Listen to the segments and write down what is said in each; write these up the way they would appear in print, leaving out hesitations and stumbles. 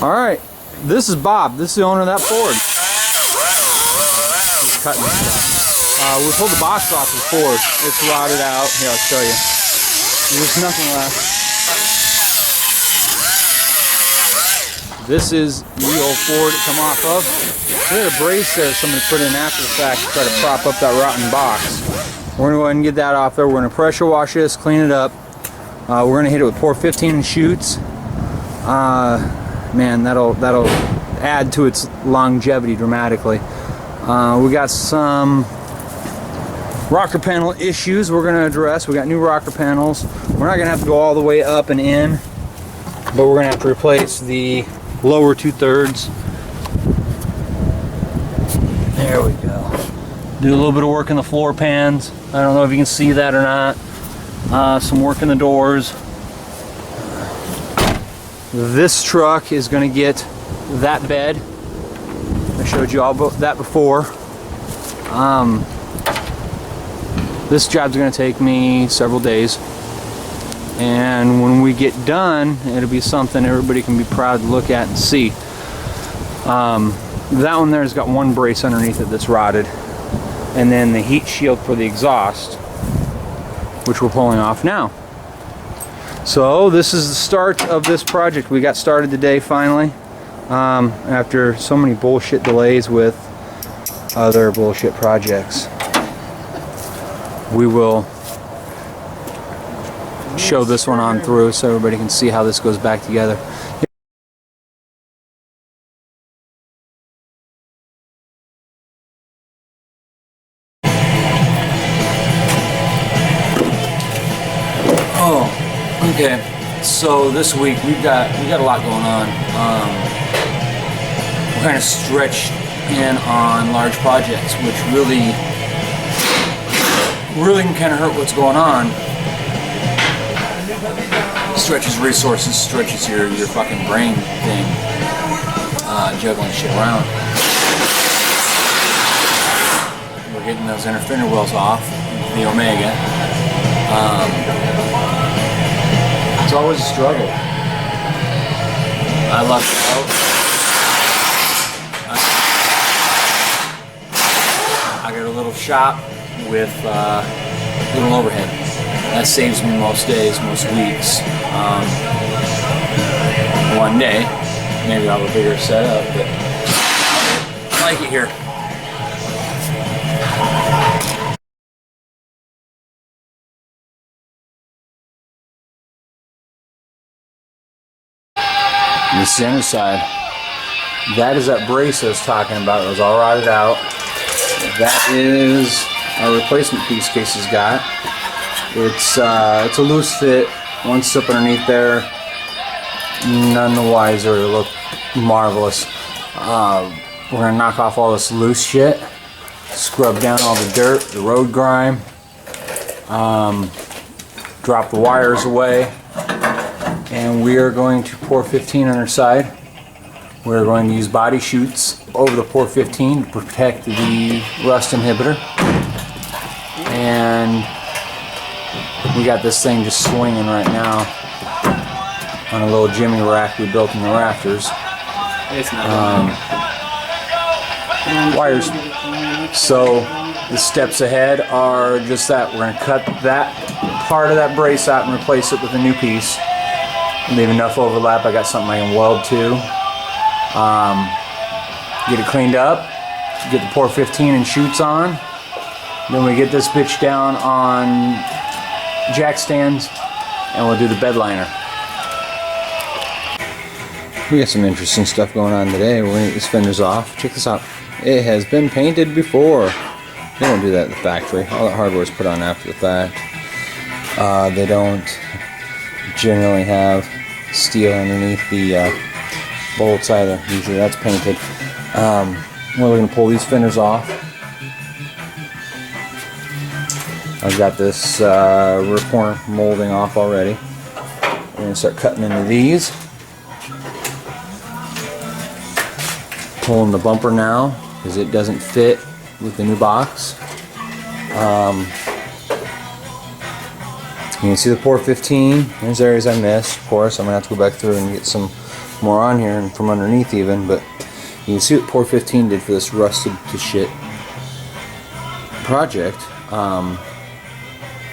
Alright, this is Bob. This is the owner of that Ford. He's cutting stuff. We pulled the box off the Ford. It's rotted out. Here, I'll show you. There's nothing left. This is the old Ford it come off of. We had a brace there somebody put in after the fact to try to prop up that rotten box. We're going to go ahead and get that off there. We're going to pressure wash this, clean it up. We're going to hit it with pour 15 and shoots. Man, that'll add to its longevity dramatically. We got some rocker panel issues we're going to address. We got new rocker panels. We're not going to have to go all the way up and in, but we're going to have to replace the lower 2/3. There we go. Do a little bit of work in the floor pans. I don't know if you can see that or not. Some work in the doors. This truck is going to get that bed. I showed you all about that before. This job's going to take me several days, and when we get done, it'll be something everybody can be proud to look at and see. That one there's got one brace underneath it that's rotted, and then the heat shield for the exhaust, which we're pulling off now. So this is the start of this project. We got started today finally, after so many bullshit delays with other bullshit projects. We will show this one on through so everybody can see how this goes back together. Oh, okay. So this week we got a lot going on. We're kind of stretched in on large projects, which really can kind of hurt what's going on. Stretches resources, stretches your fucking brain thing, juggling shit around. We're getting those inner fender wells off, the Omega. It's always a struggle. I love it. I got a little shop with little overhead. That saves me most days, most weeks. One day, maybe I'll have a bigger setup, but I like it here. The center side. That is that brace I was talking about. It was all rotted out. That is our replacement piece Casey's got. It's a loose fit. One slip underneath there. None the wiser. It looked marvelous. We're gonna knock off all this loose shit. Scrub down all the dirt, the road grime. Drop the wires away. And we are going to pour 15 on our side. We're going to use body chutes over the pour 15 to protect the rust inhibitor. And we got this thing just swinging right now on a little jimmy rack we built in the rafters. It's not wires. So the steps ahead are just that. We're going to cut that part of that brace out and replace it with a new piece. Leave enough overlap. I got something I can weld to. Get it cleaned up. Get the pour 15 and chutes on. Then we get this bitch down on jack stands, and we'll do the Bedliner. We got some interesting stuff going on today. We're going to get these fenders off. Check this out. It has been painted before. They don't do that at the factory. All that hardware is put on after the fact. They don't generally have steel underneath the bolts either. Usually that's painted. We're going to pull these fenders off. I've got this rear corner molding off already. We're going to start cutting into these. Pulling the bumper now because it doesn't fit with the new box. You can see the pour 15. There's areas I missed. Of course, I'm going to have to go back through and get some more on here and from underneath even, but you can see what Pour 15 did for this rusted to shit project.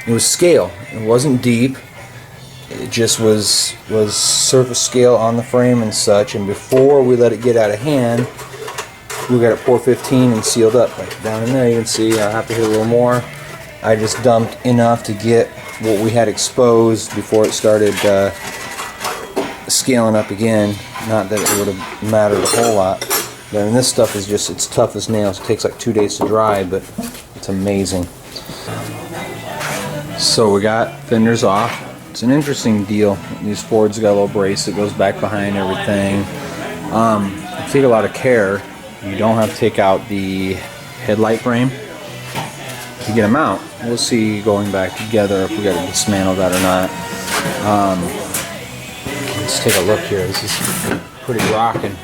It was scale. It wasn't deep. It just was surface scale on the frame and such. And before we let it get out of hand, we got it Pour 15 and sealed up. Like down in there, you can see. I'll have to hit a little more. I just dumped enough to get what we had exposed before it started scaling up again. Not that it would have mattered a whole lot. But I mean, this stuff is just, it's tough as nails. It takes like 2 days to dry, but it's amazing. So we got fenders off. It's an interesting deal. These Fords got a little brace that goes back behind everything. You take a lot of care. You don't have to take out the headlight frame to get them out. We'll see going back together if we got to dismantle that or not. Let's take a look here. This is pretty rocking.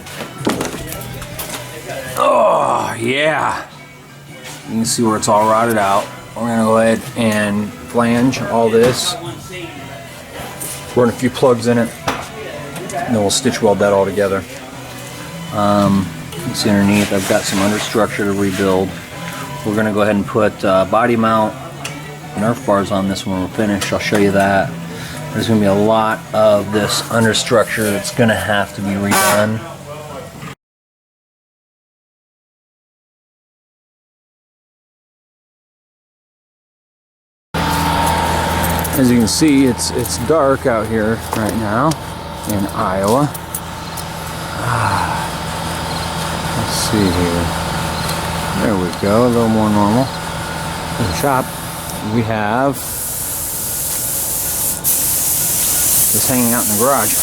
Oh yeah! You can see where it's all rotted out. We're gonna go ahead and flange all this. Run a few plugs in it, and then we'll stitch weld that all together. You can see underneath I've got some understructure to rebuild. We're gonna go ahead and put body mount Nerf bars on this when we're finished. I'll show you that. There's gonna be a lot of this understructure that's gonna have to be redone. As you can see, it's dark out here right now in Iowa. Let's see here. There we go, a little more normal. In the shop, we have this hanging out in the garage.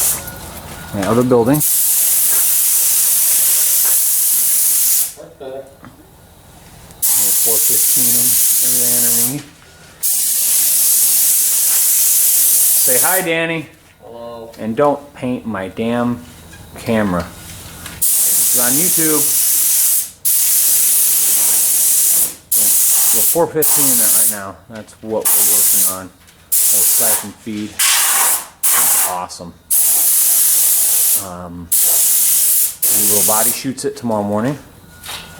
The other building. Little 415 and everything underneath. Say hi, Danny. Hello. And don't paint my damn camera. It's on YouTube. We're 415 in that right now. That's what we're working on. Little siphon feed. It's awesome. We will body shoots it tomorrow morning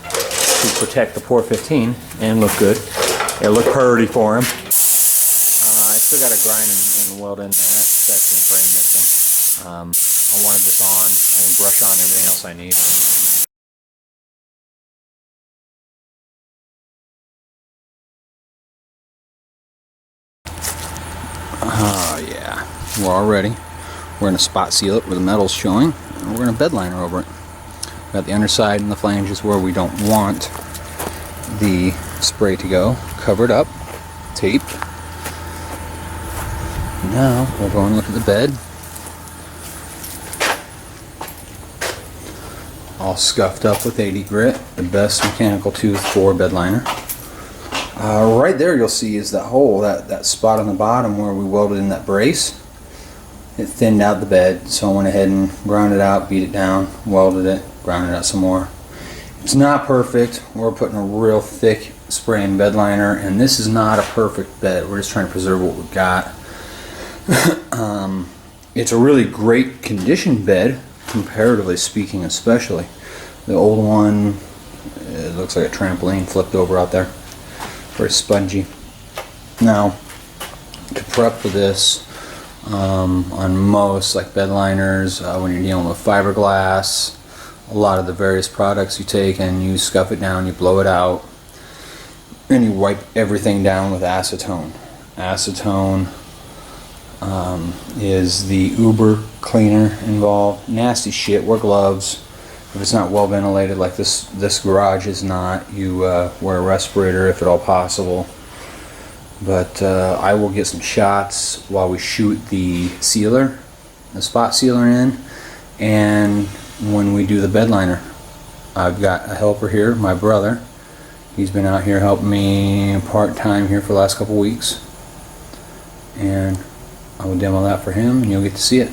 to protect the Pour 15 and look good. It'll look pretty for him. I still got to grind and weld in that section frame missing. I wanted this on. I can brush on everything else I need. Oh yeah, we're all ready. We're going to spot seal it where the metal's showing, and we're going to bedliner over it. Got the underside and the flanges where we don't want the spray to go. Covered up, taped. Now we'll go and look at the bed. All scuffed up with 80 grit, the best mechanical tooth for bedliner. Right there you'll see is that hole, that spot on the bottom where we welded in that brace. It thinned out the bed, so I went ahead and ground it out, beat it down, welded it, ground it out some more. It's not perfect. We're putting a real thick spray in bedliner, and this is not a perfect bed. We're just trying to preserve what we've got. It's a really great condition bed, comparatively speaking, especially. The old one, it looks like a trampoline flipped over out there. Very spongy. Now, to prep for this, on most, like bedliners, when you're dealing with fiberglass, a lot of the various products you take and you scuff it down, you blow it out, and you wipe everything down with acetone. Acetone is the uber cleaner involved. Nasty shit. Wear gloves. If it's not well ventilated like this garage is not, you wear a respirator if at all possible. But I will get some shots while we shoot the sealer, the spot sealer in, and when we do the bedliner. I've got a helper here, my brother. He's been out here helping me part-time here for the last couple weeks, and I will demo that for him and you'll get to see it.